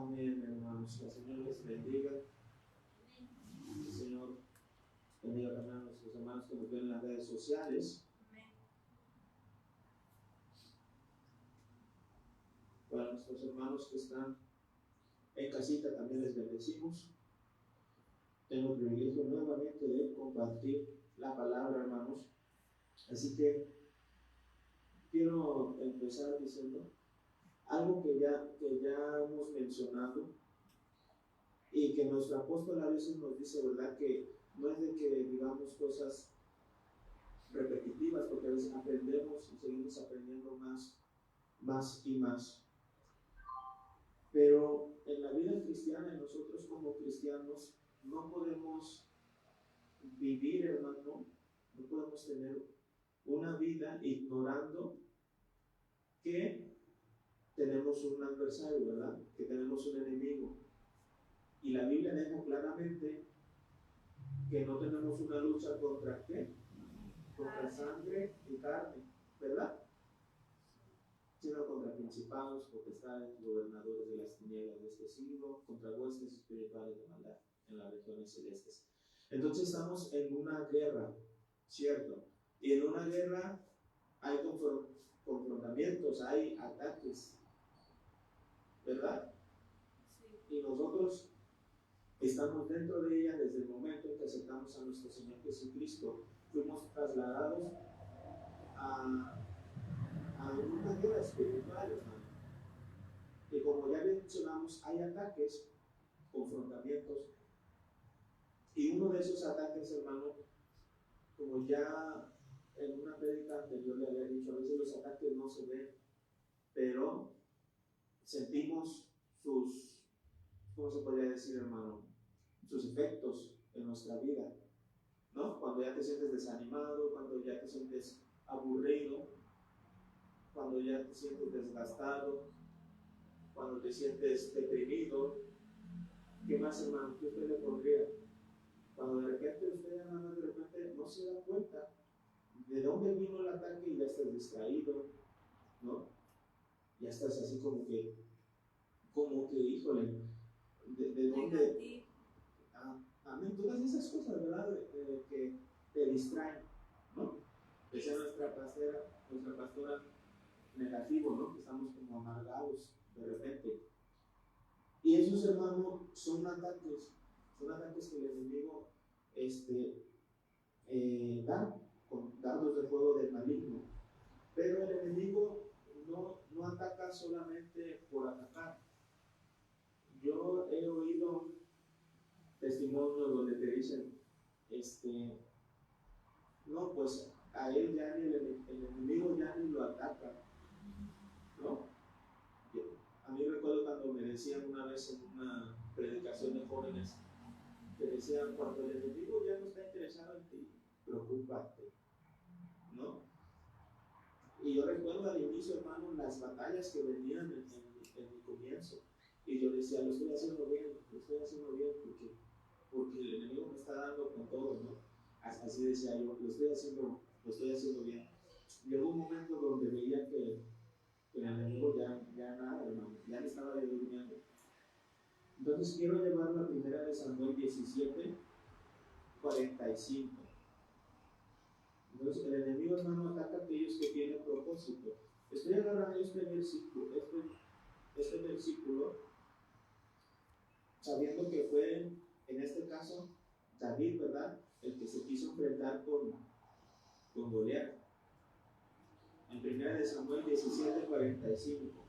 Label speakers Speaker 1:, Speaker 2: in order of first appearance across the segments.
Speaker 1: Amén, hermanos. Que el Señor les bendiga. El Señor bendiga también a nuestros hermanos que nos ven en las redes sociales. Para nuestros hermanos que están en casita también les bendecimos. Tengo el privilegio nuevamente de compartir la palabra, hermanos. Así que quiero empezar diciendo algo que ya hemos mencionado y que nuestro apóstol a veces nos dice, ¿verdad? Que no es de que digamos cosas repetitivas, porque a veces aprendemos y seguimos aprendiendo más y más. Pero en la vida cristiana, nosotros como cristianos, no podemos vivir, hermano, no podemos tener una vida ignorando que tenemos un adversario, ¿verdad? Que tenemos un enemigo. Y la Biblia deja claramente que no tenemos una lucha contra ¿qué? Contra sangre y carne, ¿verdad? Sino contra principados, potestades, gobernadores de las tinieblas de este siglo, contra huestes espirituales de maldad en las regiones celestes. Entonces estamos en una guerra, ¿cierto? Y en una guerra hay confrontamientos, hay ataques, ¿verdad? Sí. Y nosotros estamos dentro de ella desde el momento en que aceptamos a nuestro Señor Jesucristo. Fuimos trasladados a una guerra espiritual, hermano. Y como ya mencionamos, hay ataques, confrontamientos. Y uno de esos ataques, hermano, como ya en una prédica anterior le había dicho, a veces los ataques no se ven, pero sentimos sus, ¿cómo se podría decir, hermano? Sus efectos en nuestra vida, ¿no? Cuando ya te sientes desanimado, cuando ya te sientes aburrido, cuando ya te sientes desgastado, cuando te sientes deprimido. ¿Qué más, hermano? ¿Qué usted le pondría? Cuando de repente usted, hermano, de repente no se da cuenta de dónde vino el ataque y ya estás distraído, ¿no? Ya estás así como que híjole, ¿de dónde? Amén, todas esas cosas, ¿verdad? Que te distraen, ¿no? Decía nuestra pastora negativo, ¿no? Que estamos como amargados de repente. Y esos, hermanos, son ataques que el enemigo da con dardos de fuego del maligno. Pero el enemigo no ataca solamente por atacar. Yo he oído testimonios donde te dicen, no, pues a él ya ni el enemigo ya ni lo ataca, ¿no? A mí recuerdo cuando me decían una vez en una predicación de jóvenes, que decían, cuando el enemigo ya no está interesado en ti, preocúpate, ¿no? Y yo recuerdo al inicio, hermano, las batallas que venían en mi comienzo, y yo decía, lo estoy haciendo bien, porque el enemigo me está dando con todo, ¿no? Así decía yo, lo estoy haciendo bien. Llegó un momento donde veía que el enemigo ya nada, hermano, ya me estaba durmiendo. Entonces quiero llevar la primera de Samuel 17, 45. Entonces el enemigo, hermano, ataca a aquellos que tienen propósito. Estoy agarrando este versículo, sabiendo que fue, en este caso, David, ¿verdad? El que se quiso enfrentar con Goliat. En primera de Samuel 17, 45.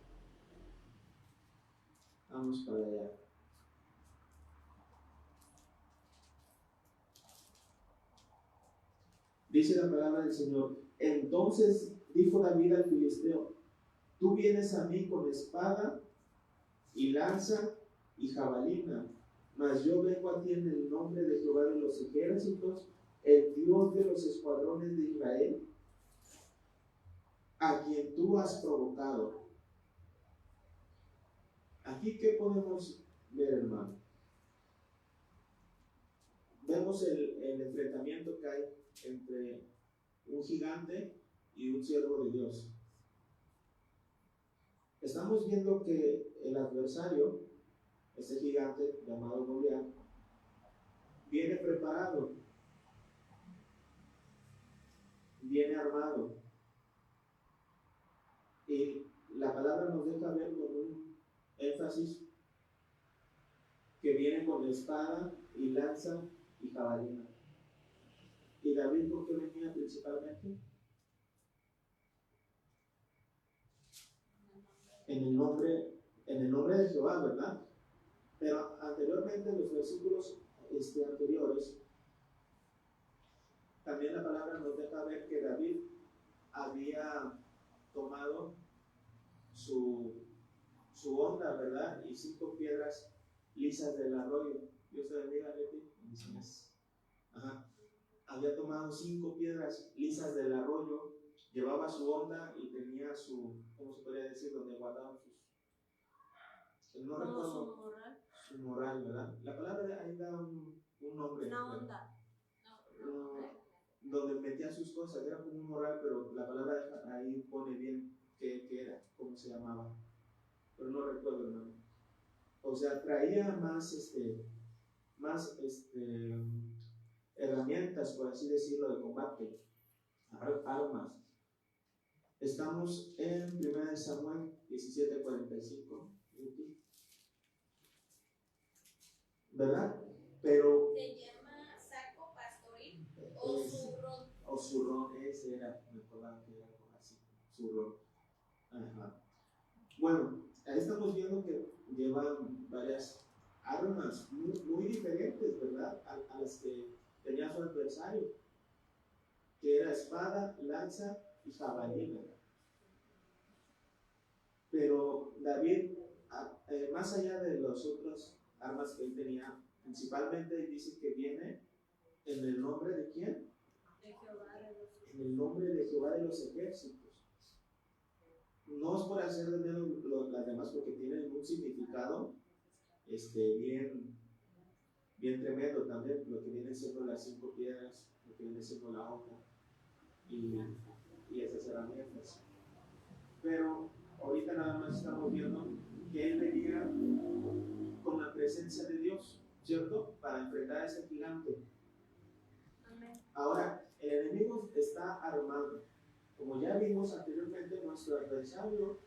Speaker 1: Vamos para allá. Dice la palabra del Señor: entonces dijo David al filisteo, tú vienes a mí con espada y lanza y jabalina, mas yo vengo a ti en el nombre de Jehová de los ejércitos, el Dios de los escuadrones de Israel, a quien tú has provocado. Aquí, ¿qué podemos ver, hermano? Vemos el enfrentamiento que hay entre un gigante y un siervo de Dios. Estamos viendo que el adversario ese gigante llamado Goliat, viene preparado, viene armado. Y la palabra nos deja ver con un énfasis que viene con espada y lanza y jabalina. ¿Y David por qué venía principalmente? En el nombre de Jehová, ¿verdad? Pero anteriormente, en los versículos anteriores, también la palabra nos deja ver que David había tomado su honda, ¿verdad? Y 5 piedras lisas del arroyo. Dios te bendiga, Leti. Ajá. Había tomado 5 piedras lisas del arroyo, llevaba su honda y tenía su, ¿cómo se podría decir? Donde guardaban sus, no recuerdo, su moral, ¿verdad? La palabra ahí da un nombre. Una honda. Donde metía sus cosas, era como un moral, pero la palabra ahí pone bien qué era, cómo se llamaba, pero no recuerdo el nombre. O sea, traía más herramientas, por así decirlo, de combate, armas. Estamos en 1 Samuel 17:45, ¿verdad? Pero
Speaker 2: se llama saco pastoril o zurrón.
Speaker 1: O zurrón, ese era, me acordaba que era algo así, zurrón. Ajá. Bueno, ahí estamos viendo que llevan varias armas muy diferentes, ¿verdad? A las que tenía su adversario, que era espada, lanza y jabalina. Pero David, más allá de las otras armas que él tenía, principalmente dice que viene en el nombre de ¿quién?
Speaker 2: De Jehová de los ejércitos.
Speaker 1: En el nombre de Jehová de los ejércitos. No es por hacer de menos las demás, porque tienen un significado bien tremendo también, lo que vienen siendo las 5 piedras, lo que viene siendo la hoja y esas herramientas. Pero ahorita nada más estamos viendo que él venía con la presencia de Dios, ¿cierto? Para enfrentar a ese gigante.
Speaker 2: Amén.
Speaker 1: Ahora, el enemigo está armado. Como ya vimos anteriormente, nuestro adversario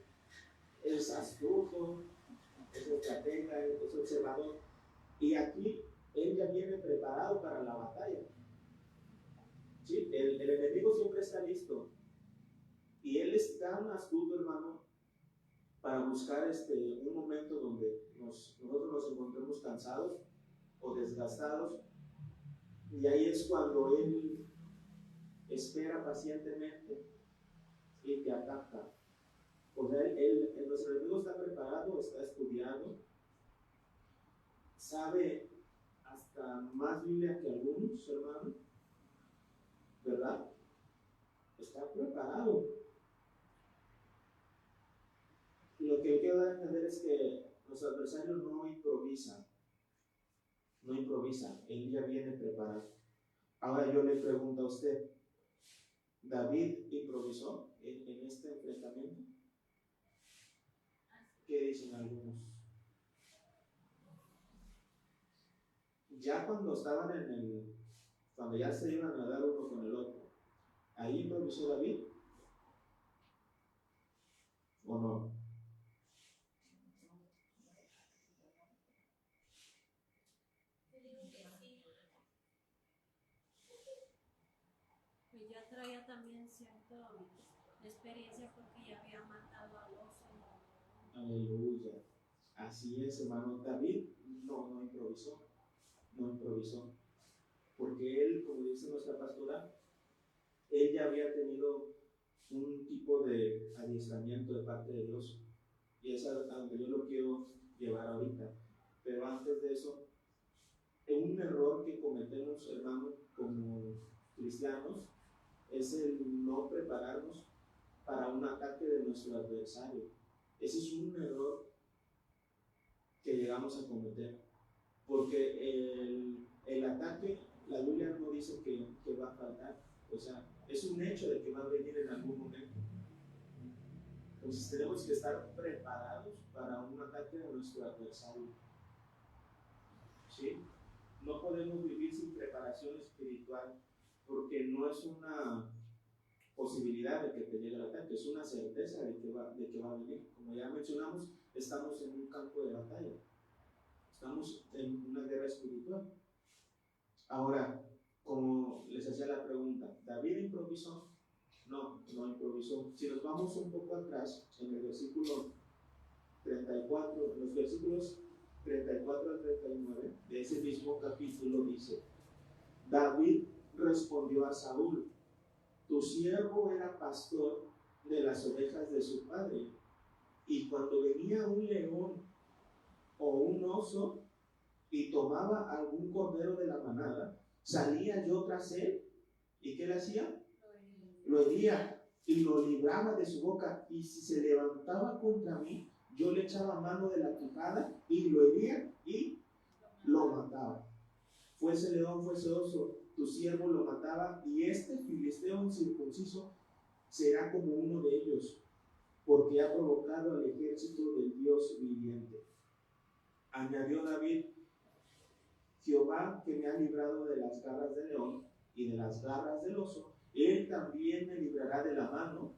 Speaker 1: es astuto, es estratega, es observador. Y aquí él ya viene preparado para la batalla. ¿Sí? El enemigo siempre está listo. Y él es tan astuto, hermano, para buscar un momento donde nosotros nos encontremos cansados o desgastados. Y ahí es cuando él espera pacientemente y te ataca. O sea, nuestro enemigo está preparado, está estudiando, sabe hasta más Biblia que algunos, hermano, ¿verdad? Está preparado. Lo que quiero dar a entender es que nuestro adversario no improvisa, él ya viene preparado. Ahora yo le pregunto a usted, ¿David improvisó en este enfrentamiento? ¿Qué dicen algunos? Ya cuando estaban cuando ya se iban a dar uno con el otro, ¿ahí improvisó David? ¿O no?
Speaker 2: Pues ya traía también cierta experiencia porque ya había matado a 12.
Speaker 1: Aleluya. Así es, hermano. David no improvisó. Porque él, como dice nuestra pastora, él ya había tenido un tipo de adiestramiento de parte de Dios. Y es a donde yo lo quiero llevar ahorita. Pero antes de eso, un error que cometemos, hermano, como cristianos, es el no prepararnos para un ataque de nuestro adversario. Ese es un error que llegamos a cometer. Porque el ataque, la Biblia no dice que va a faltar. O sea, es un hecho de que va a venir en algún momento. Entonces tenemos que estar preparados para un ataque de nuestro adversario. ¿sí? No podemos vivir sin preparación espiritual porque no es una posibilidad de que te llegue el ataque, es una certeza de que va a venir. Como ya mencionamos, estamos en un campo de batalla, estamos en una guerra espiritual. Ahora, como les hacía la pregunta, ¿David improvisó? No improvisó. Si nos vamos un poco atrás, en el versículo 34, en los versículos 34 al 39 de ese mismo capítulo dice: David respondió a Saúl: tu siervo era pastor de las ovejas de su padre, y cuando venía un león o un oso y tomaba algún cordero de la manada, salía yo tras él, ¿y qué le hacía? Lo hería y lo libraba de su boca, y si se levantaba contra mí, yo le echaba mano de la quijada y lo hería y lo mataba. Fuese león, fuese oso, tu siervo lo mataba, y este filisteo incircunciso será como uno de ellos, porque ha provocado al ejército del Dios viviente. Añadió David: Jehová, que me ha librado de las garras del león y de las garras del oso, él también me librará de la mano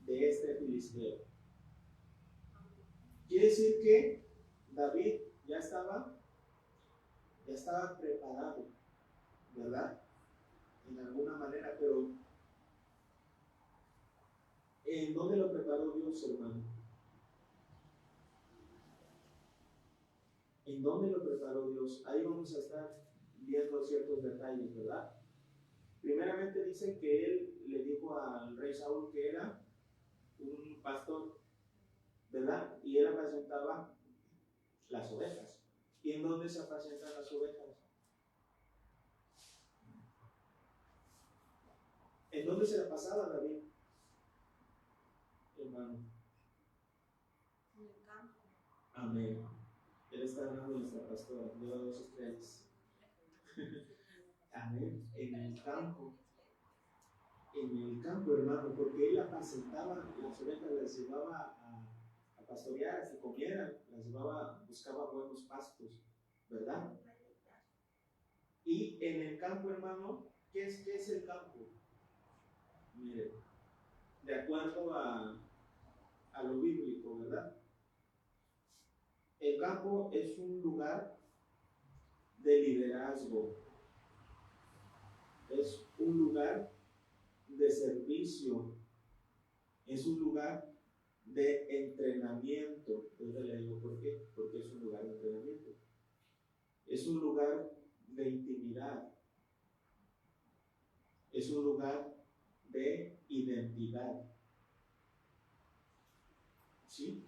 Speaker 1: de este filisteo. Quiere decir que David ya estaba preparado, ¿verdad? En alguna manera, pero ¿en dónde lo preparó Dios, hermano? ¿En dónde lo preparó Dios? Ahí vamos a estar viendo ciertos detalles, ¿verdad? Primeramente dice que él le dijo al rey Saúl que era un pastor, ¿verdad? Y él apacentaba las ovejas. ¿Y en dónde se apacentan las ovejas? ¿En dónde se la pasaba David, hermano?
Speaker 2: En el campo.
Speaker 1: Amén. Él está hablando de nuestra pastora, de 2 estrellas. Amén. En el campo, hermano, porque él apacentaba las ovejas, las llevaba a pastorear, a que comieran, las llevaba, buscaba buenos pastos, ¿verdad? Y en el campo, hermano, ¿qué es el campo? Mire, de acuerdo a lo bíblico, ¿verdad? El campo es un lugar de liderazgo, es un lugar de servicio, es un lugar de entrenamiento. Entonces le digo, ¿por qué? Porque es un lugar de entrenamiento, es un lugar de intimidad, es un lugar de identidad. ¿Sí?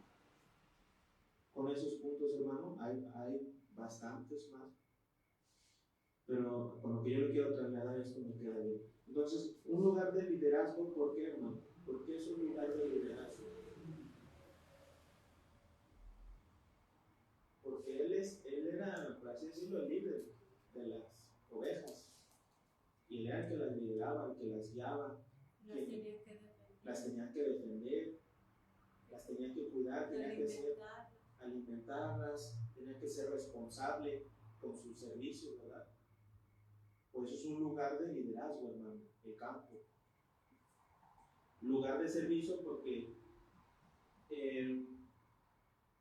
Speaker 1: Con esos puntos, hermano, hay bastantes más, pero con lo que yo le quiero trasladar esto me queda bien. Entonces, un lugar de liderazgo, ¿por qué, hermano? ¿Por qué es un lugar de liderazgo? Porque él era, por así decirlo, el líder de las ovejas, y él era el que las lideraba, el que las guiaba, las tenía que defender, las tenía que cuidar, tenía que alimentarlas, tenía que ser responsable con su servicio, ¿verdad? Por eso es un lugar de liderazgo, hermano, el campo. Lugar de servicio porque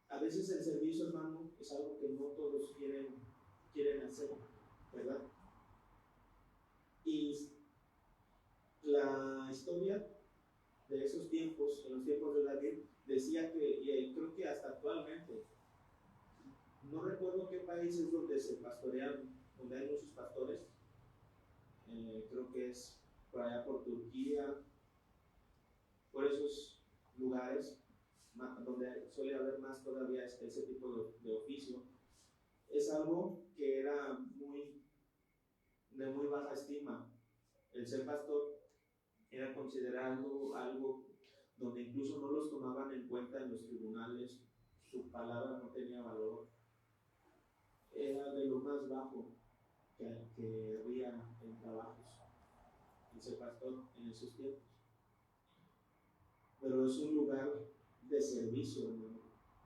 Speaker 1: a veces el servicio, hermano, es algo que no todos quieren hacer, ¿verdad? Y la historia de esos tiempos, en los tiempos de David, decía que, y creo que hasta actualmente, no recuerdo qué países donde se pastorean, donde hay muchos pastores, creo que es por allá por Turquía, por esos lugares donde suele haber más todavía ese tipo de oficio. Es algo que era de muy baja estima. El ser pastor era considerado algo donde incluso no los tomaban en cuenta en los tribunales, su palabra no tenía valor, era de lo más bajo que había en trabajos, el ser pastor en esos tiempos. Pero es un lugar de servicio, hermano.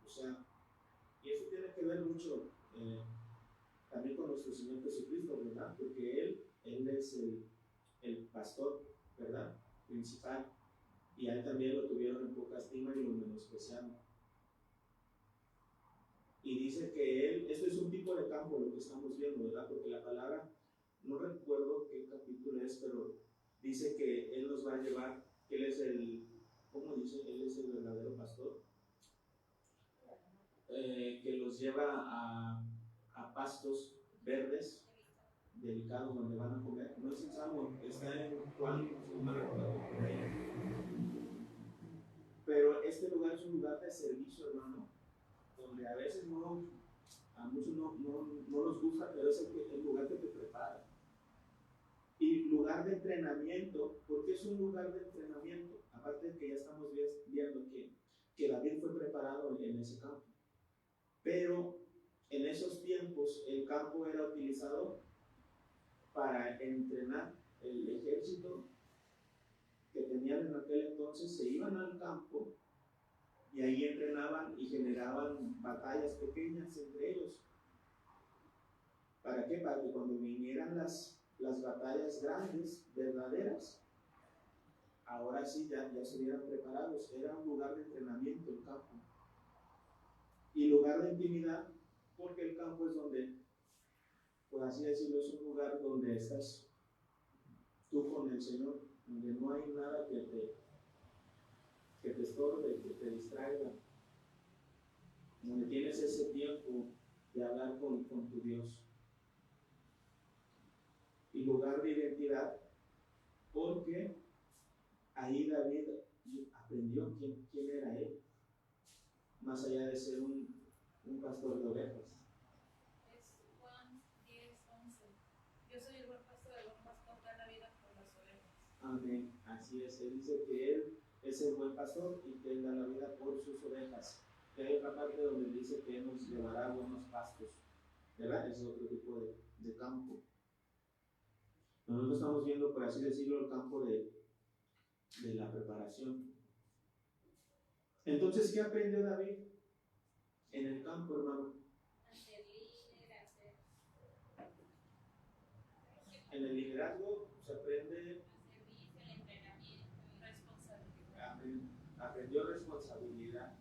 Speaker 1: O sea, y eso tiene que ver mucho también con nuestro Señor Jesucristo, ¿verdad? Porque Él es el pastor, ¿verdad? Principal. Y a Él también lo tuvieron en poca estima y lo menospreciaron. Y dice que esto es un tipo de campo lo que estamos viendo, ¿verdad? Porque la palabra, no recuerdo qué capítulo es, pero dice que Él nos va a llevar, que Él es ¿cómo dice? Él es el verdadero pastor. Que los lleva a pastos verdes, delicados, donde van a comer. No es en Salmo, está en Juan, no me recuerdo por ahí. Pero este lugar es un lugar de servicio, hermano, donde a veces a muchos no nos gusta, pero es el lugar que te prepara. Y lugar de entrenamiento, porque es un lugar de entrenamiento, aparte de que ya estamos viendo que David fue preparado en ese campo. Pero en esos tiempos el campo era utilizado para entrenar el ejército que tenían en aquel entonces. Se iban al campo y ahí entrenaban y generaban batallas pequeñas entre ellos. ¿Para qué? Para que cuando vinieran las batallas grandes, verdaderas, ahora sí ya estuvieran preparados. Era un lugar de entrenamiento el campo. Y lugar de intimidad, porque el campo es donde, por así decirlo, es un lugar donde estás tú con el Señor, donde no hay nada que te estorbe, que te distraiga, donde tienes ese tiempo de hablar con tu Dios. Y lugar de identidad, porque ahí David aprendió quién era él, más allá de ser un pastor de ovejas.
Speaker 3: Es Juan 10:11. Yo soy el buen pastor da la vida por las ovejas.
Speaker 1: Amén, así es. Él dice que Él es el buen pastor y que Él da la vida por sus ovejas. Y hay otra parte donde dice que Él nos llevará a buenos pastos, ¿verdad? Es otro tipo de campo. Nosotros estamos viendo, por así decirlo, el campo de la preparación. Entonces, ¿qué aprendió David en el campo, hermano? En el liderazgo se aprende
Speaker 3: el entrenamiento, responsabilidad.
Speaker 1: Aprendió responsabilidad,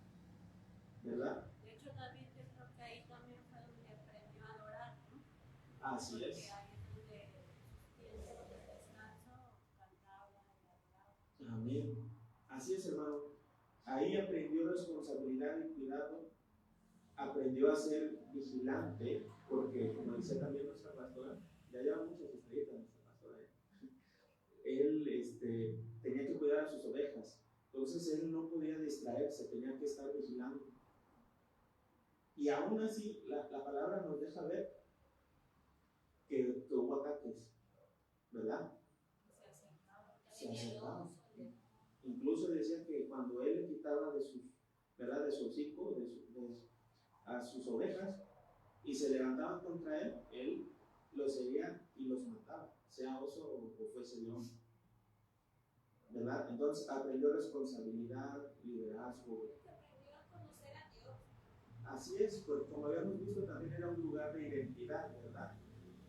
Speaker 1: ¿verdad?
Speaker 2: De hecho, David, yo creo que ahí también fue donde aprendió a adorar, ¿no?
Speaker 1: Así es.
Speaker 2: Porque ahí es donde tiempo de descanso cantaba y adoraba.
Speaker 1: Amén. Así es, hermano. Ahí aprendió responsabilidad y cuidado. Aprendió a ser vigilante, porque como dice también nuestra pastora, ya lleva muchas estrellitas nuestra pastora, él tenía que cuidar a sus ovejas. Entonces él no podía distraerse, tenía que estar vigilando. Y aún así, la palabra nos deja ver que hubo ataques, ¿verdad? Se acercaba. Incluso decía que cuando él le quitaba de su hocico, a sus ovejas, y se levantaban contra él, él los seguía y los mataba, sea oso o fuese león, ¿verdad? Entonces aprendió responsabilidad, liderazgo.
Speaker 3: Aprendió a conocer a Dios.
Speaker 1: Así es, porque como habíamos visto también era un lugar de identidad, ¿verdad?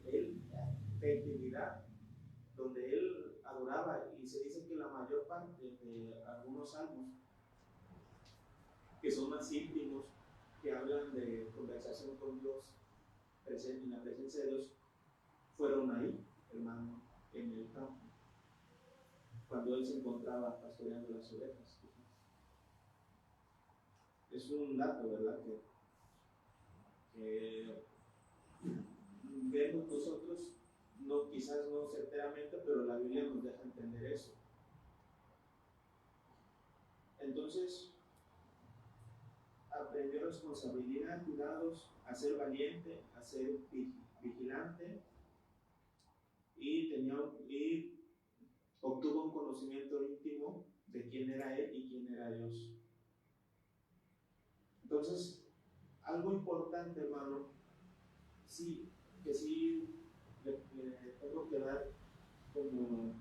Speaker 1: De intimidad, donde él adoraba, y se dice que la mayor parte de algunos salmos que son más íntimos, que hablan de conversación con Dios, en la presencia de Dios, fueron ahí, hermano, en el campo, cuando él se encontraba pastoreando las ovejas. Es un dato, ¿verdad? Que vemos nosotros, quizás no certeramente, pero la Biblia nos deja entender eso. Entonces, aprendió responsabilidad, cuidados, a ser valiente, a ser vigilante, y obtuvo un conocimiento íntimo de quién era él y quién era Dios. Entonces, algo importante, hermano, que sí le tengo que dar como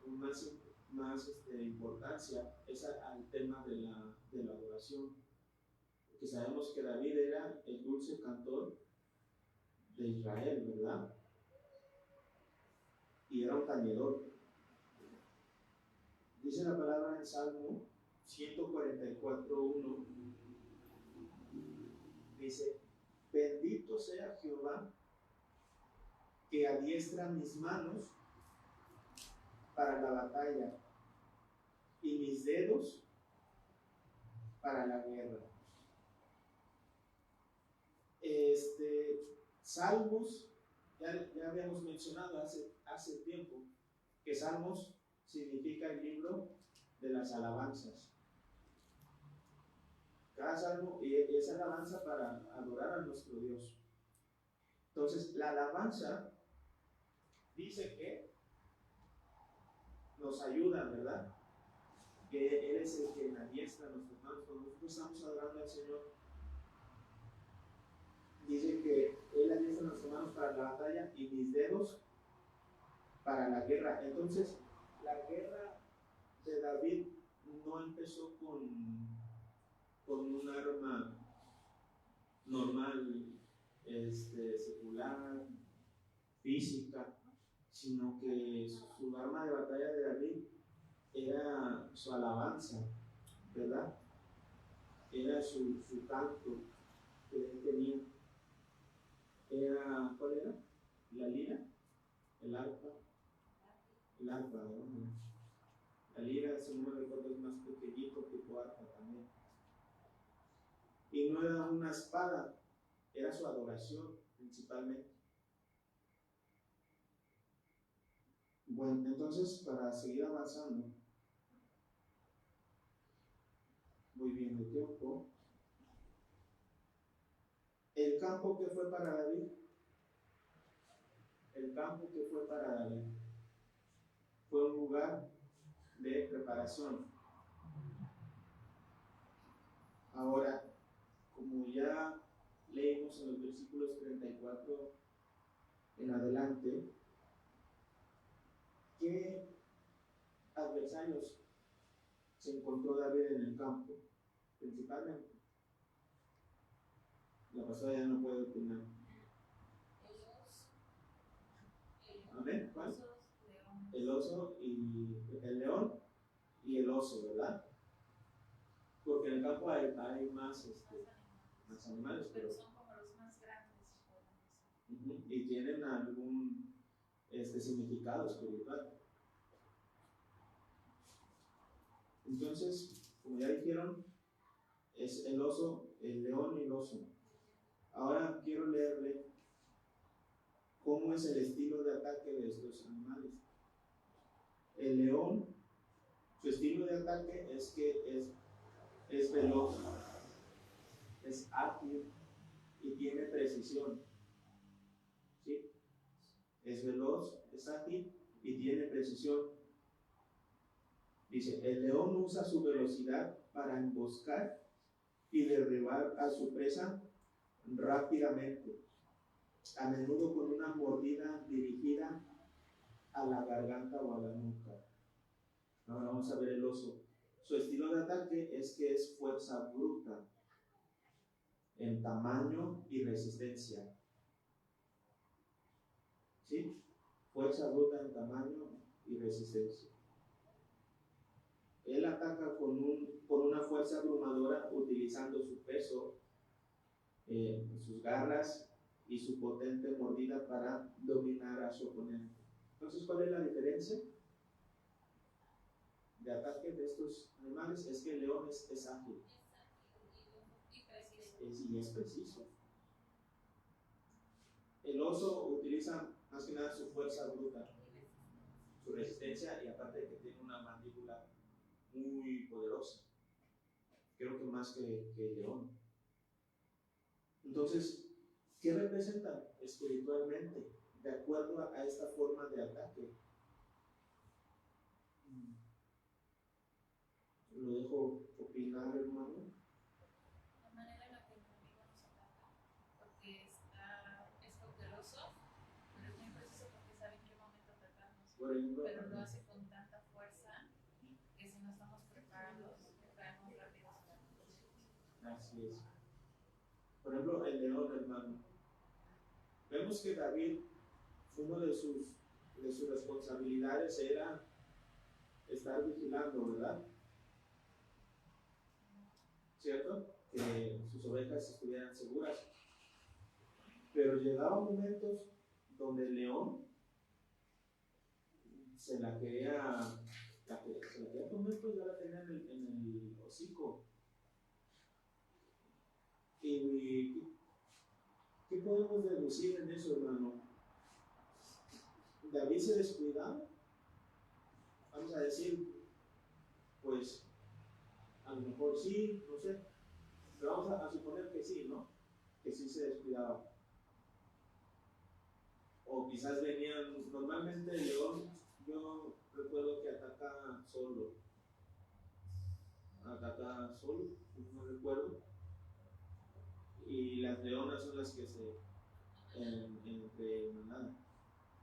Speaker 1: más importancia es al tema de la adoración, porque sabemos que David era el dulce cantor de Israel, ¿verdad? Y era un tañedor. Dice la palabra en Salmo 144:1, dice: bendito sea Jehová, que adiestra mis manos para la batalla y mis dedos para la guerra. Salmos, ya habíamos mencionado hace tiempo que Salmos significa el libro de las alabanzas. Cada salmo es alabanza para adorar a nuestro Dios. Entonces, la alabanza dice que nos ayuda, ¿verdad? Que Él es el que adiestra nuestras manos. Cuando nosotros estamos adorando al Señor, dice que Él adiestra nuestras manos para la batalla y mis dedos para la guerra. Entonces, la guerra de David no empezó con un arma normal, secular, física, sino que su arma de batalla de David era su alabanza, ¿verdad? Era su canto que él tenía. ¿Cuál era? ¿La lira? ¿El arpa? El arpa, ¿no? La lira, si no me recuerdo, es más pequeñito, tipo arpa también. Y no era una espada, era su adoración principalmente. Bueno, entonces, para seguir avanzando, muy bien el tiempo. El campo que fue para David, fue un lugar de preparación. Ahora, como ya leímos en los versículos 34 en adelante, ¿qué adversarios se encontró David en el campo? Principalmente. La pastora ya no puede opinar. ¿Amén? ¿Cuál? El oso y el león y el oso, ¿verdad? Porque en el campo hay más animales,
Speaker 3: pero son como los más grandes.
Speaker 1: Y tienen algún significado espiritual. Entonces, como ya dijeron, es el oso, el león y el oso. Ahora quiero leerle cómo es el estilo de ataque de estos animales. El león, su estilo de ataque es que es veloz, es ágil y tiene precisión. ¿Sí? Es veloz, es ágil y tiene precisión. Dice, el león usa su velocidad para emboscar y derribar a su presa rápidamente, a menudo con una mordida dirigida a la garganta o a la nuca. Ahora vamos a ver el oso. Su estilo de ataque es que es fuerza bruta en tamaño y resistencia. ¿Sí? Fuerza bruta en tamaño y resistencia. Él ataca con una fuerza abrumadora utilizando su peso, sus garras y su potente mordida para dominar a su oponente. Entonces, ¿cuál es la diferencia de ataque de estos animales? Es que el león es ágil y es preciso. El oso utiliza más que nada su fuerza bruta, su resistencia, y aparte de que tiene una mandíbula muy poderosa, creo que más que el león. Entonces, ¿qué representan espiritualmente de acuerdo a esta forma de ataque? Lo dejo opinar, hermano.
Speaker 3: La manera en la que el enemigo nos ataca, porque es cauteloso, pero es muy preciso porque sabe en qué momento atacarnos. Pero lo hace con tanta fuerza que si no estamos preparados, caemos rápido.
Speaker 1: Así es. Por ejemplo, el león, hermano. Vemos que David, uno de sus responsabilidades era estar vigilando, ¿verdad? ¿Cierto? Que sus ovejas estuvieran seguras. Pero llegaban momentos donde el león se la quería comer, pues ya la tenía en el hocico. ¿Y qué podemos deducir en eso, hermano? David se descuidaba. Vamos a decir, pues, a lo mejor sí, no sé, pero vamos a suponer que sí, ¿no? Que sí se descuidaba. O quizás venían, normalmente el león, yo recuerdo que ataca solo, no recuerdo, y las leonas son las que se entre manada.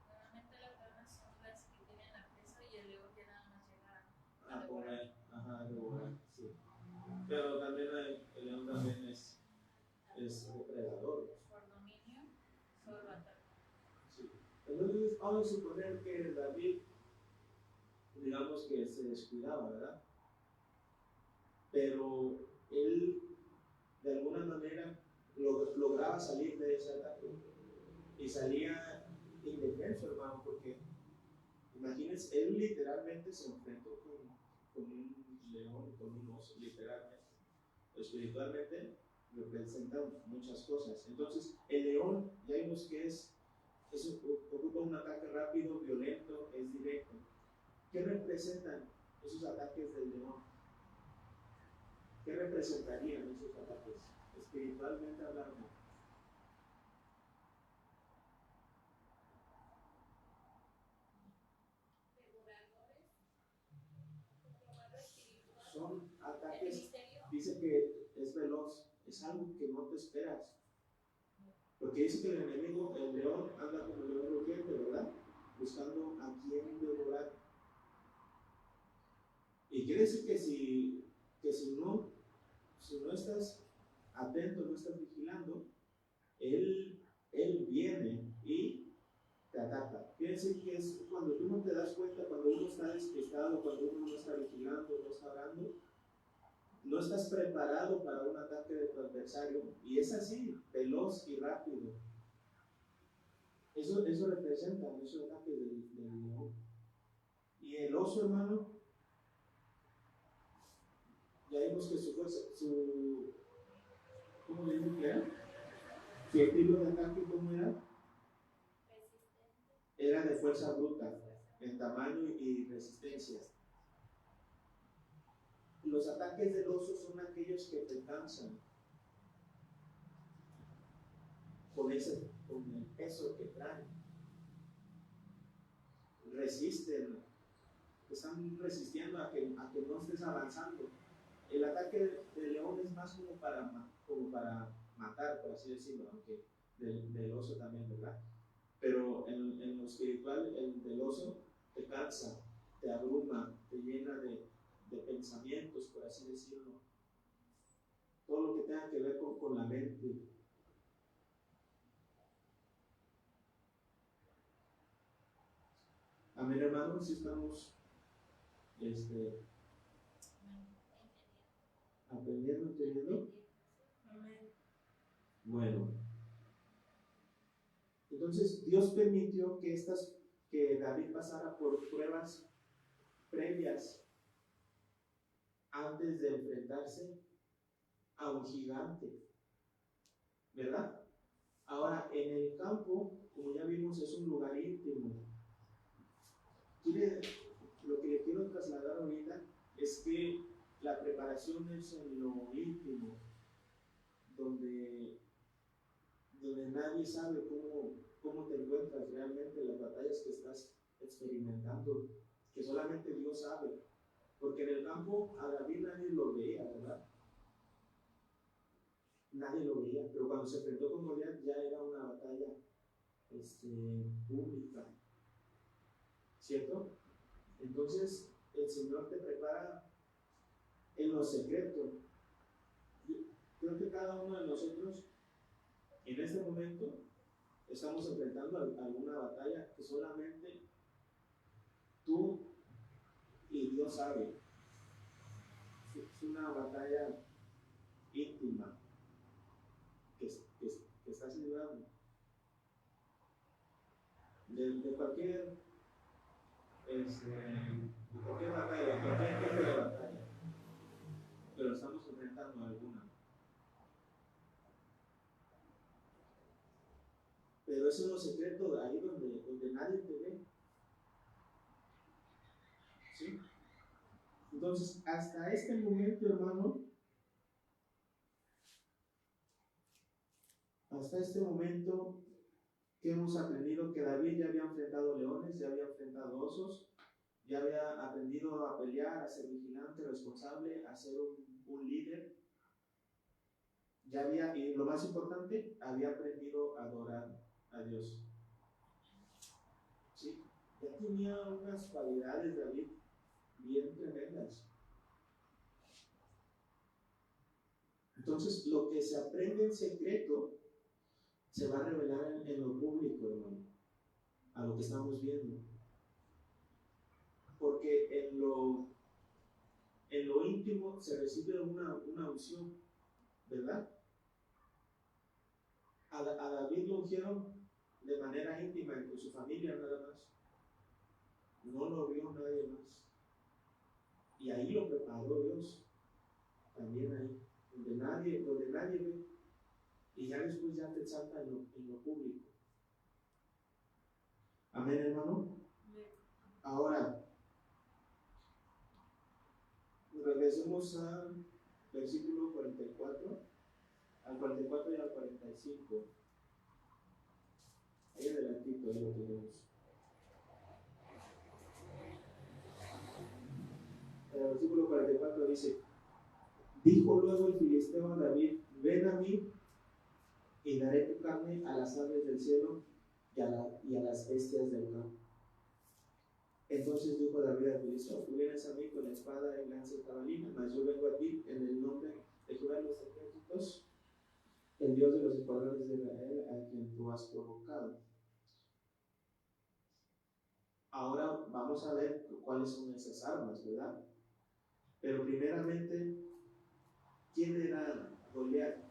Speaker 3: Normalmente las leonas son las que tienen la presa y el león ya nada más llega
Speaker 1: a comer, a devorar, sí. Pero también el león también es depredador.
Speaker 3: Por dominio, solo ataca.
Speaker 1: Sí. Entonces vamos a suponer que David, digamos que se descuidaba, ¿verdad? Pero él de alguna manera lograba salir de ese ataque y salía indefenso, hermano, porque imagínense, él literalmente se enfrentó con un león, con un oso, literalmente. Espiritualmente representa muchas cosas. Entonces, el león, ya vimos que ocupa un ataque rápido, violento, es directo. ¿Qué representan esos ataques del león? ¿Qué representarían esos ataques? Espiritualmente hablando. Son ataques, dice que es veloz, es algo que no te esperas. Porque dice que el enemigo, el león, anda como el león rugiente, ¿verdad? Buscando a quién devorar. Y quiere decir que si no estás atento, no estás vigilando, él viene y te ataca. Quiere decir que es cuando tú no te das cuenta, cuando uno está despistado, cuando uno no está vigilando, no está orando, no estás preparado para un ataque de tu adversario, y es así, veloz y rápido. Eso representa esos ataques del león. Y el oso, hermano, ya vimos que su fuerza, ¿cómo le digo que era? Su estilo de ataque, ¿cómo era? Era de fuerza bruta, en tamaño y resistencia. Los ataques del oso son aquellos que te cansan con el peso que traen. Resisten, están resistiendo a que no estés avanzando. El ataque del león es más como para matar, por así decirlo, aunque del oso también, ¿verdad? Pero en lo espiritual, el del oso te cansa, te abruma, te llena de pensamientos, por así decirlo. Todo lo que tenga que ver con la mente. Amén, hermanos, si estamos aprendiendo, entendiendo. Bueno, entonces Dios permitió que David pasara por pruebas previas antes de enfrentarse a un gigante, ¿verdad? Ahora, en el campo, como ya vimos, es un lugar íntimo. Lo que le quiero trasladar ahorita es que la preparación es en lo íntimo, donde nadie sabe cómo te encuentras realmente en las batallas que estás experimentando, que solamente Dios sabe. Porque en el campo a David nadie lo veía, ¿verdad? Nadie lo veía, pero cuando se enfrentó con Goliat ya era una batalla pública, ¿cierto? Entonces el Señor te prepara en lo secreto. Yo creo que cada uno de nosotros en este momento estamos enfrentando alguna batalla que solamente tú y Dios saben. Es una batalla íntima que estás librando. De cualquier batalla, cualquier tipo de batalla, pero estamos enfrentando alguna. Pero eso es lo secreto, ahí donde nadie te ve. ¿Sí? Entonces, hasta este momento, hermano, hasta este momento que hemos aprendido que David ya había enfrentado leones, ya había enfrentado osos, ya había aprendido a pelear, a ser vigilante, responsable, a ser un líder. Ya había, y lo más importante, había aprendido a adorar a Dios. ¿Sí? Ya tenía unas cualidades David bien tremendas. Entonces, lo que se aprende en secreto se va a revelar en lo público, hermano, a lo que estamos viendo. Porque en lo íntimo se recibe una unción, ¿verdad? A David lo ungieron de manera íntima entre su familia nada más. No lo vio nadie más. Y ahí lo preparó Dios. También ahí, donde nadie ve. Y ya después ya te salta en lo público. Amén, hermano. Ahora, regresemos al versículo 44, al 44 y al 45. Ahí adelantito, ahí lo tenemos. El versículo 44 dice: dijo luego el filisteo a David: ven a mí y daré tu carne a las aves del cielo y a las bestias del campo. Entonces dijo David al filisteo: tú vienes a mí con la espada y lanza y jabalina, mas yo vengo a ti en el nombre de Jehová de los ejércitos, el Dios de los escuadrones de Israel, a quien tú has provocado. Ahora vamos a ver cuáles son esas armas, ¿verdad? Pero primeramente, ¿quién era Goliat?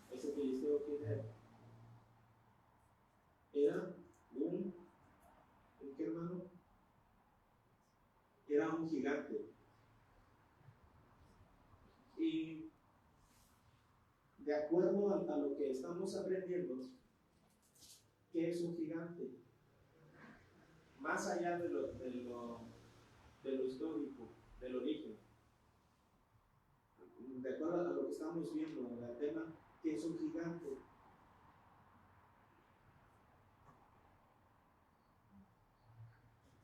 Speaker 1: Ese filisteo, ¿quién era? Era ¿qué, hermano? Era un gigante. Y de acuerdo a lo que estamos aprendiendo, ¿qué es un gigante? Más allá de lo histórico, del origen. De acuerdo a lo que estamos viendo en el tema, ¿qué es un gigante?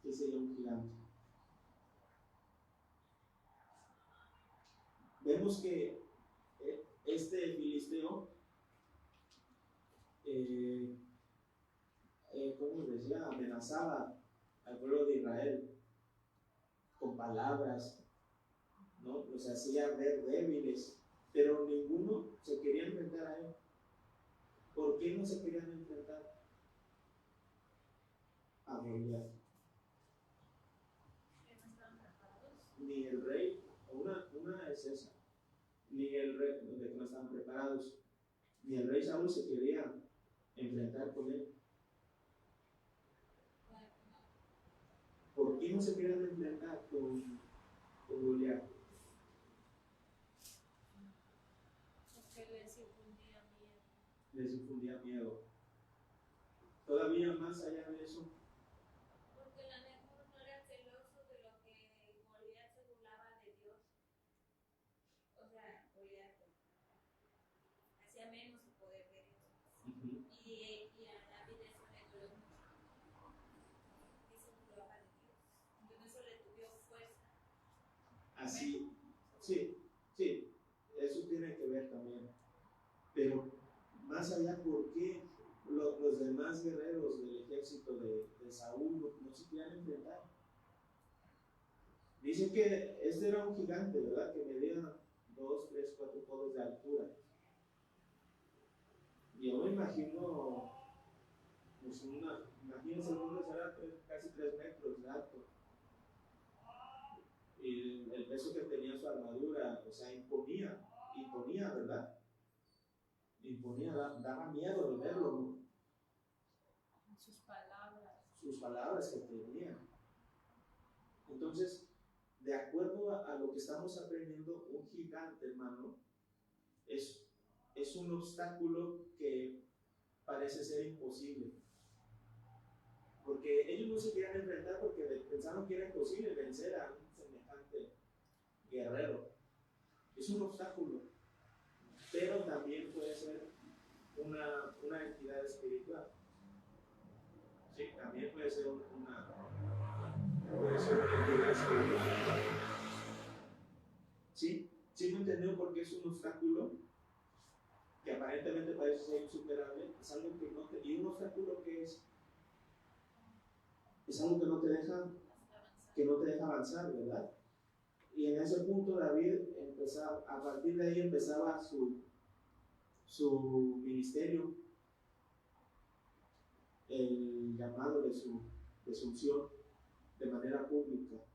Speaker 1: ¿Qué sería un gigante? Vemos que este filisteo, ¿cómo decía? Amenazaba al pueblo de Israel con palabras, ¿no? Los hacía ver débiles, pero ninguno se quería enfrentar a él. ¿Por qué no se querían enfrentar a Goliat? Ni el rey, una es esa, ni el rey, de que no estaban preparados, ni el rey Saúl se quería enfrentar con él. ¿Por qué no se querían enfrentar con Goliat?
Speaker 2: Porque les infundía miedo.
Speaker 1: Les infundía miedo. Todavía más allá de eso,
Speaker 2: Porque el enemigo no era celoso de lo que Goliat se burlaba de Dios. O sea, Goliat hacía menos el poder de Dios. Y a David eso le dolió mucho. Que se burlaba de Dios. Entonces eso le dio fuerza.
Speaker 1: así, sí, eso tiene que ver también. Pero más allá, ¿por qué los demás guerreros del ejército de Saúl no se querían enfrentar? Dicen que este era un gigante, ¿verdad? Que medía 2, 3, 4 codos de altura. Yo me imagino pues imagínense, el hombre será casi 3 metros de alto. Y el peso que tenía su armadura, o sea, imponía, ¿verdad? Imponía, daba miedo de verlo, ¿no? Sus palabras que tenía. Entonces, de acuerdo a lo que estamos aprendiendo, un gigante, hermano, es un obstáculo que parece ser imposible. Porque ellos no se querían enfrentar porque pensaron que era imposible vencer a un semejante guerrero. Es un obstáculo, pero también puede ser una entidad espiritual. Sí, también puede ser una entidad espiritual. ¿Sí? ¿Sí me entendió por qué es un obstáculo? Que aparentemente parece ser insuperable, es algo que no te... ¿Y un obstáculo qué es? Es algo que no te deja avanzar, ¿verdad? Y en ese punto David empezaba, a partir de ahí empezaba su ministerio, el llamado de su unción de manera pública,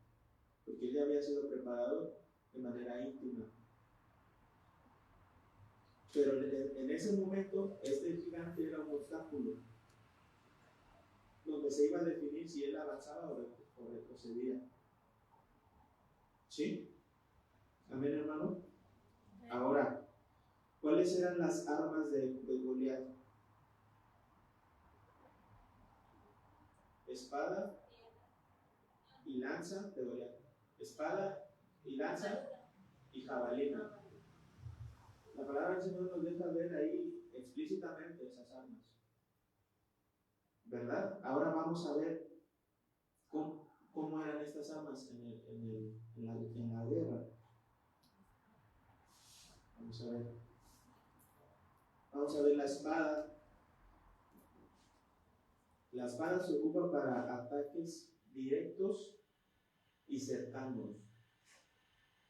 Speaker 1: porque él ya había sido preparado de manera íntima. Pero en ese momento, este gigante era un obstáculo, donde se iba a definir si él avanzaba o retrocedía. ¿Sí? Amén, hermano. Ahora, ¿cuáles eran las armas de Goliat? Espada y lanza de Goliat. Espada y lanza y jabalina. La palabra del Señor nos deja ver ahí explícitamente esas armas, ¿verdad? Ahora vamos a ver cómo eran estas armas en la guerra. Vamos a ver la espada. La espada se ocupa para ataques directos y cercanos.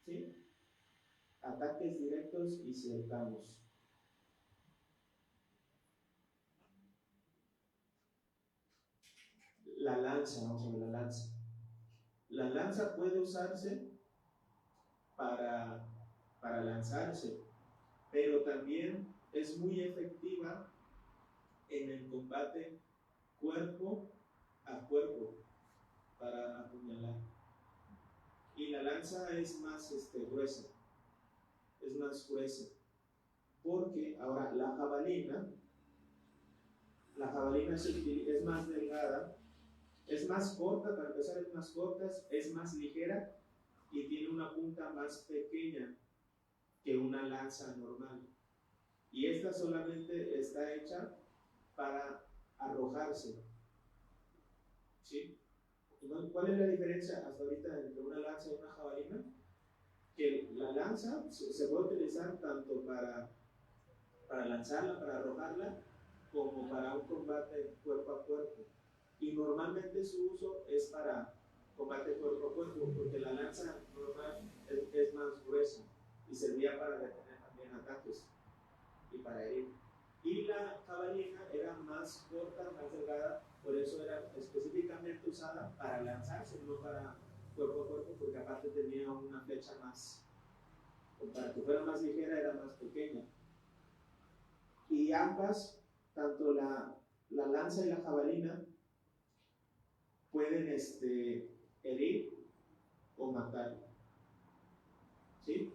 Speaker 1: ¿Sí? Ataques directos y cercanos. La lanza, vamos a ver la lanza. La lanza puede usarse para lanzarse, pero también es muy efectiva en el combate cuerpo a cuerpo para apuñalar. Y la lanza es más gruesa, porque ahora la jabalina es más delgada, es más corta, para empezar es más corta, es más ligera y tiene una punta más pequeña que una lanza normal. Y esta solamente está hecha para arrojarse. ¿Sí? ¿Cuál es la diferencia hasta ahorita entre una lanza y una jabalina? Que la lanza se puede utilizar tanto para lanzarla, para arrojarla, como para un combate cuerpo a cuerpo. Y normalmente su uso es para combate cuerpo a cuerpo, porque la lanza normal es más gruesa y servía para detener también ataques y para herir. Y la jabalina era más corta, más delgada, por eso era específicamente usada para lanzarse, no para cuerpo a cuerpo, porque aparte tenía una flecha más, para que fuera más ligera, era más pequeña. Y ambas, tanto la lanza y la jabalina, pueden herir o matar. ¿Sí?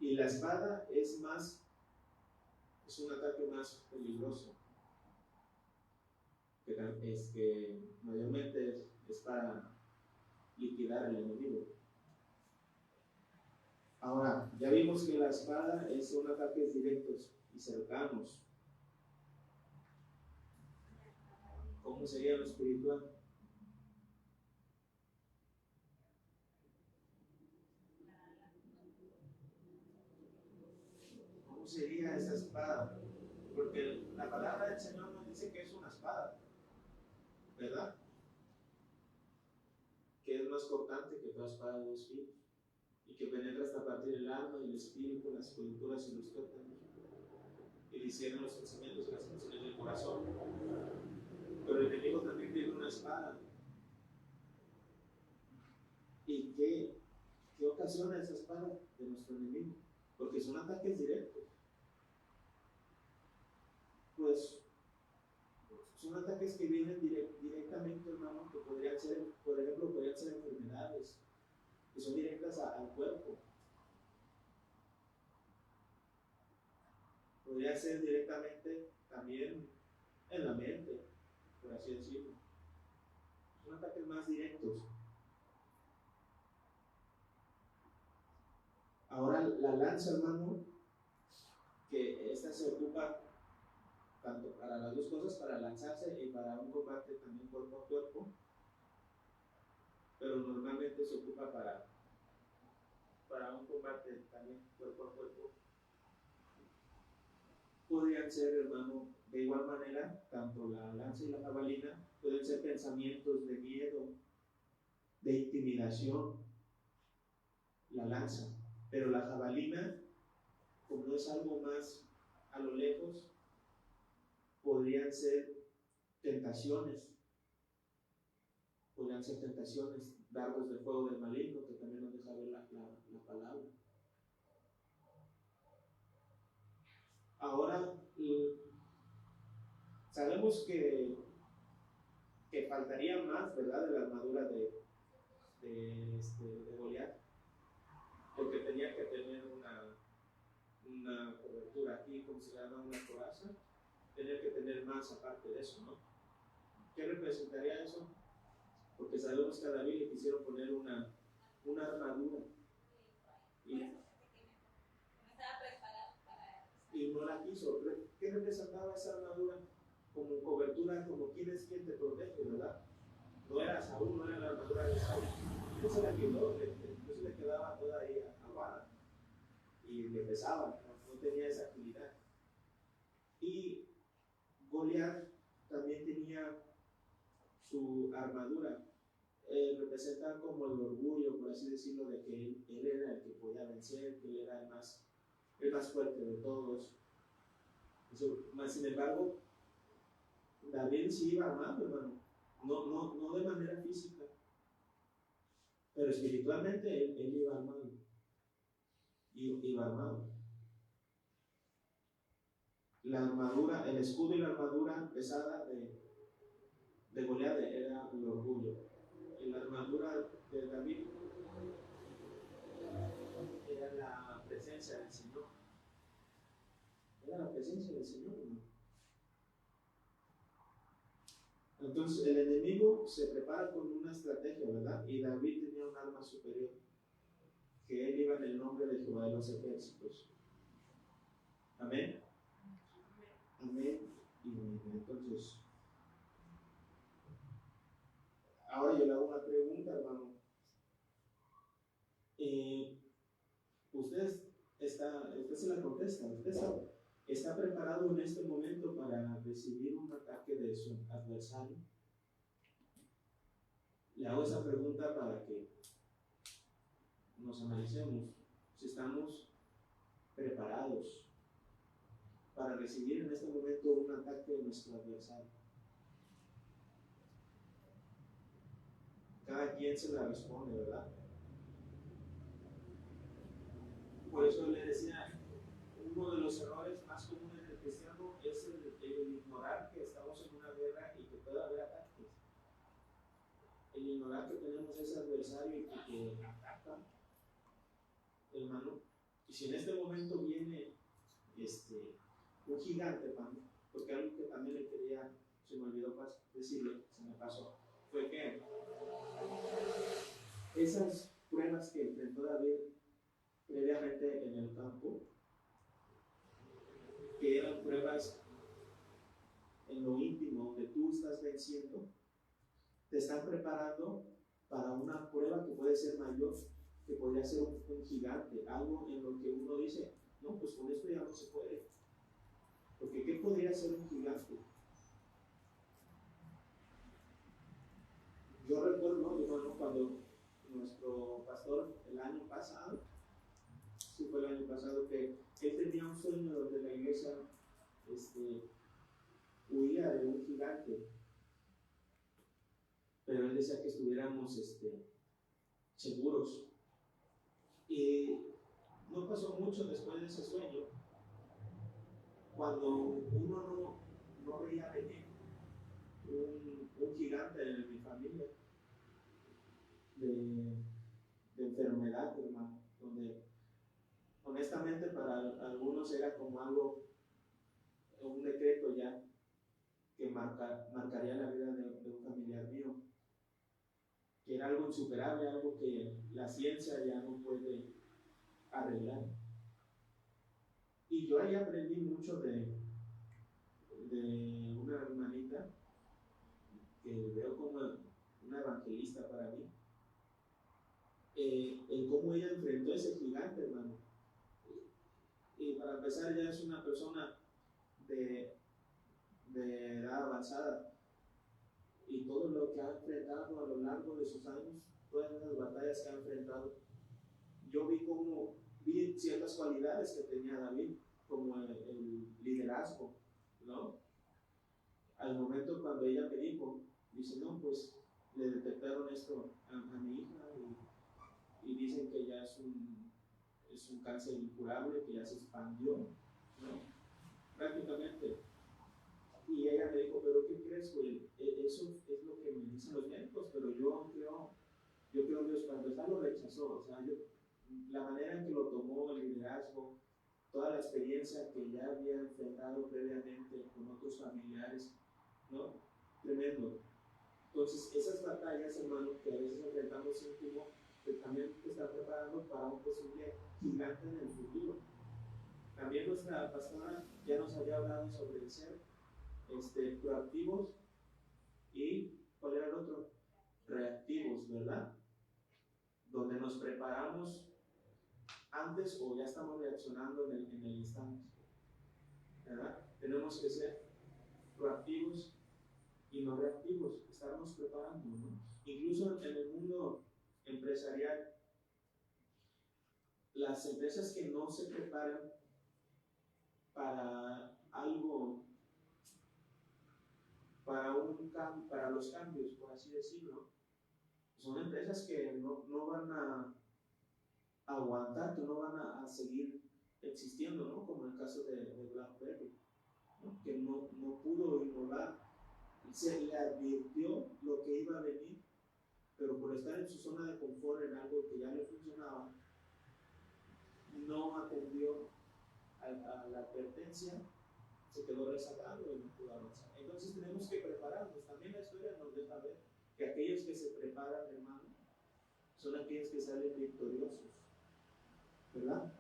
Speaker 1: Y la espada es un ataque más peligroso, que mayormente es para liquidar al enemigo. Ahora, ya vimos que la espada son ataques directos y cercanos. ¿Cómo sería lo espiritual? ¿Cómo sería esa espada? Porque la palabra del Señor nos dice que es una espada, ¿verdad? Que es más cortante que toda espada de dos filos y que penetra hasta partir el alma y el espíritu, las coyunturas y los tuétanos, y discierne los pensamientos y las intenciones del corazón. Pero el enemigo también tiene una espada. ¿Y qué ocasiona esa espada de nuestro enemigo? Porque son ataques directos. Pues son ataques que vienen directamente, hermano, que podrían ser, por ejemplo, podrían ser enfermedades, que son directas al cuerpo. Podría ser directamente también en la mente, por así decirlo. Son ataques más directos. Ahora la lanza, hermano, que esta se ocupa tanto para las dos cosas, para lanzarse y para un combate también cuerpo a cuerpo, pero normalmente se ocupa para un combate también cuerpo a cuerpo. Podrían ser, hermano, de igual manera, tanto la lanza y la jabalina pueden ser pensamientos de miedo, de intimidación, la lanza, pero la jabalina, como es algo más a lo lejos, podrían ser tentaciones, dardos de fuego del maligno, que también nos deja ver la palabra. Ahora, sabemos que faltaría más, ¿verdad?, de la armadura de Goliat, porque tenía que tener una cobertura aquí, como se llama, una coraza. Tenía que tener más aparte de eso, ¿no? ¿Qué representaría eso? Porque sabemos que a David le quisieron poner una armadura y no la quiso. ¿Qué representaba esa armadura? Como cobertura, como quién es quien te protege, ¿verdad? No era Saúl, no era la armadura de Saúl. No se la quedó, entonces le quedaba toda ahí aguada y le pesaba, no tenía esa agilidad. Y Goliat también tenía su armadura, representa como el orgullo, por así decirlo, de que él era el que podía vencer, que él era el más fuerte de todos. Sin embargo, David sí iba armado, hermano, no de manera física, pero espiritualmente él iba armado. La armadura, el escudo y la armadura pesada de Goliat era el orgullo. Y la armadura de David era la presencia del Señor. ¿No? Entonces el enemigo se prepara con una estrategia, ¿verdad? Y David tenía un arma superior, que él iba en el nombre de Jehová de los ejércitos. Amén. Y entonces, ahora yo le hago una pregunta, hermano. Usted se la contesta. ¿Usted está preparado en este momento para recibir un ataque de su adversario? Le hago esa pregunta para que nos analicemos si estamos preparados para recibir en este momento un ataque de nuestro adversario. Cada quien se la responde, ¿verdad? Por eso le decía, uno de los errores más comunes del cristiano es el ignorar que estamos en una guerra y que puede haber ataques. El ignorar que tenemos ese adversario y que ataca, hermano. Y si en este momento viene un gigante, hermano, porque algo que también le quería, se me olvidó decirle, se me pasó, fue que esas pruebas que enfrentó David previamente en el campo, que eran pruebas en lo íntimo donde tú estás venciendo, te están preparando para una prueba que puede ser mayor, que podría ser un gigante, algo en lo que uno dice, no, pues con esto ya no se puede. Porque ¿qué podría ser un gigante? Yo recuerdo, hermano, cuando nuestro pastor el año pasado, que él tenía un sueño donde la iglesia huía de un gigante, pero él decía que estuviéramos seguros. Y no pasó mucho después de ese sueño, cuando uno no veía venir un gigante en mi familia de enfermedad, hermano, donde honestamente para algunos era como algo, un decreto ya que marcaría la vida de un familiar mío, que era algo insuperable, algo que la ciencia ya no puede arreglar. Y yo ahí aprendí mucho de una hermanita que veo como una evangelista para mí, en cómo ella enfrentó ese gigante, hermano. Y para empezar, ella es una persona de edad avanzada, y todo lo que ha enfrentado a lo largo de sus años, todas las batallas que ha enfrentado, yo vi ciertas cualidades que tenía David, como el liderazgo, ¿no? Al momento cuando ella me dijo, dice, no, pues le detectaron esto a mi hija, y dicen que ya es un cáncer incurable, que ya se expandió, ¿no? Prácticamente. Y ella me dijo, pero ¿qué crees, güey? Eso es lo que me dicen los médicos, pero yo creo Dios. Para empezar lo rechazó, o sea, la manera en que lo tomó, el liderazgo, toda la experiencia que ya había enfrentado previamente con otros familiares, ¿no? Tremendo. Entonces, esas batallas, hermano, que a veces enfrentamos íntimo, pues también te están preparando para un posible gigante en el futuro. También nuestra pastora ya nos había hablado sobre el ser proactivos y, ¿cuál era el otro? Reactivos, ¿verdad? Donde nos preparamos antes o ya estamos reaccionando en el instante, ¿verdad? Tenemos que ser proactivos y no reactivos, estarnos preparando, ¿no? Incluso en el mundo empresarial, las empresas que no se preparan para algo, para los cambios, por así decirlo, son empresas que no van a aguantar, que no van a seguir existiendo, ¿no? Como el caso de BlackBerry, ¿no? Que no pudo innovar, se le advirtió lo que iba a venir, pero por estar en su zona de confort en algo que ya le funcionaba, no atendió a la advertencia, se quedó rezagado y no pudo avanzar. Entonces tenemos que prepararnos. También la historia nos deja ver que aquellos que se preparan, hermano, son aquellos que salen victoriosos, ¿verdad?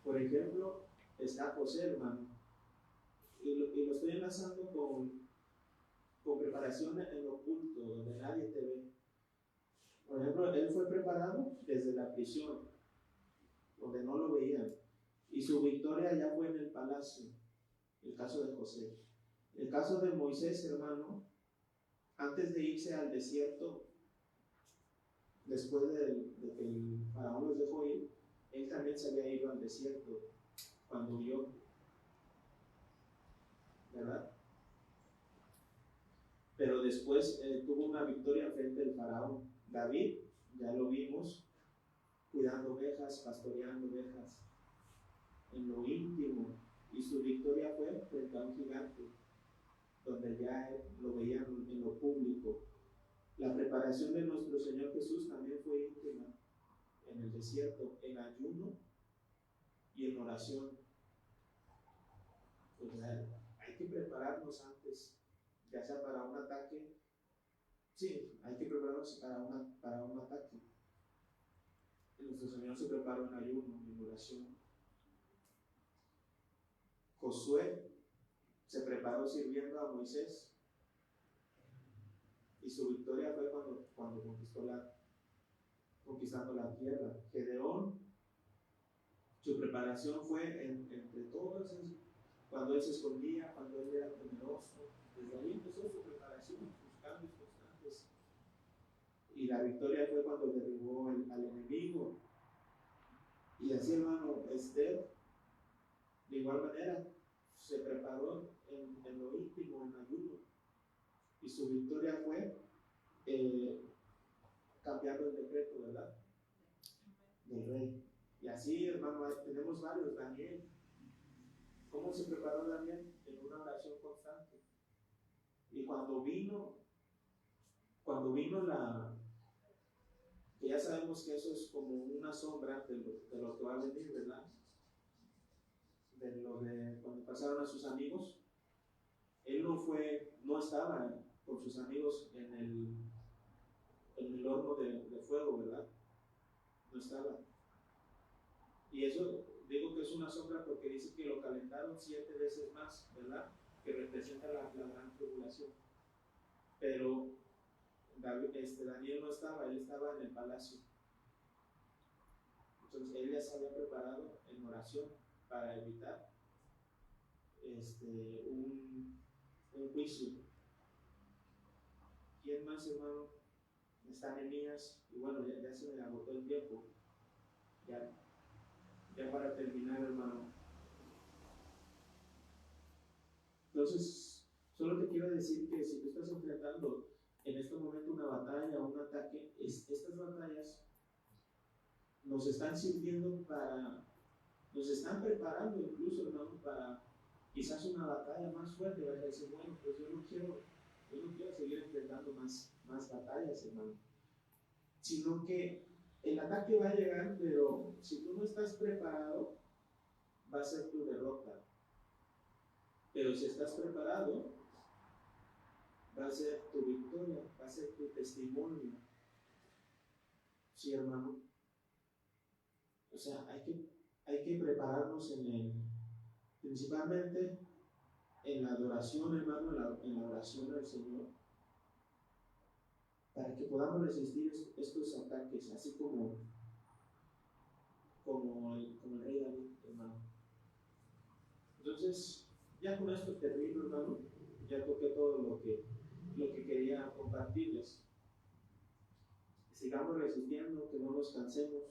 Speaker 1: Por ejemplo, está José, hermano, y lo estoy enlazando con preparación en lo oculto, donde nadie te ve. Por ejemplo, él fue preparado desde la prisión, donde no lo veían, y su victoria ya fue en el palacio. El caso de José. El caso de Moisés, hermano, antes de irse al desierto, después de que el faraón los dejó ir, él también se había ido al desierto cuando huyó, ¿verdad? Pero después tuvo una victoria frente al faraón. David, ya lo vimos, cuidando ovejas, pastoreando ovejas en lo íntimo, y su victoria fue frente a un gigante, donde ya lo veían en lo público. La preparación de nuestro Señor Jesús también fue íntima, en el desierto, en ayuno y en oración. O sea, hay que prepararnos antes, ya sea para un ataque. Sí, hay que prepararnos para un ataque. Nuestro Señor se preparó en ayuno, en oración. Josué se preparó sirviendo a Moisés, y su victoria fue cuando conquistando la tierra. Gedeón, su preparación fue entre todos, cuando él se escondía, cuando él era temeroso. Desde ahí empezó su preparación, sus cambios constantes. Y la victoria fue cuando derribó al enemigo. Y así, hermano, Esther de igual manera, se preparó en lo íntimo, en ayuno, y su victoria fue cambiando el decreto, ¿verdad? Del rey. Y así, hermano, tenemos varios. Daniel. ¿Cómo se preparó Daniel? En una oración constante. Y cuando vino que ya sabemos que eso es como una sombra de lo que va a venir, ¿verdad? De cuando pasaron a sus amigos, él no estaba con sus amigos en el horno de fuego, ¿verdad? No estaba. Y eso digo que es una sombra porque dice que lo calentaron 7 veces más, ¿verdad? Que representa la gran tribulación. Pero Daniel no estaba, él estaba en el palacio. Entonces él ya se había preparado en oración para evitar un juicio. ¿Quién más, hermano? Está Nehemías. Y bueno, ya se me agotó el tiempo. Ya para terminar, hermano. Entonces, solo te quiero decir que si tú estás enfrentando en este momento una batalla o un ataque, estas batallas nos están sirviendo nos están preparando incluso, hermano, para quizás una batalla más fuerte. Vas a decir, bueno, pues yo no quiero seguir enfrentando más batallas, hermano. Sino que el ataque va a llegar, pero si tú no estás preparado, va a ser tu derrota. Pero si estás preparado, va a ser tu victoria, va a ser tu testimonio. Sí, hermano. O sea, hay que prepararnos principalmente en la adoración, hermano, en la oración al Señor, para que podamos resistir estos ataques, así como el rey David, hermano. Entonces, ya con esto termino, hermano. Ya toqué todo lo que quería compartirles. Sigamos resistiendo, que no nos cansemos,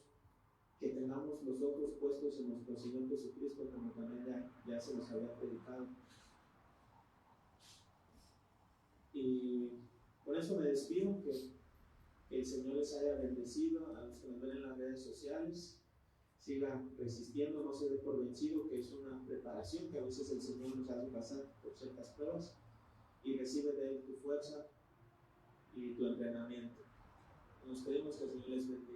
Speaker 1: que tengamos los ojos puestos en nuestro Señor Jesucristo, como también ya se nos había predicado. Y por eso me despido, que el Señor les haya bendecido. A los que nos ven en las redes sociales, sigan resistiendo, no se dé por vencido, que es una preparación que a veces el Señor nos hace pasar por ciertas pruebas, y recibe de Él tu fuerza y tu entrenamiento. Nos pedimos que el Señor les bendiga.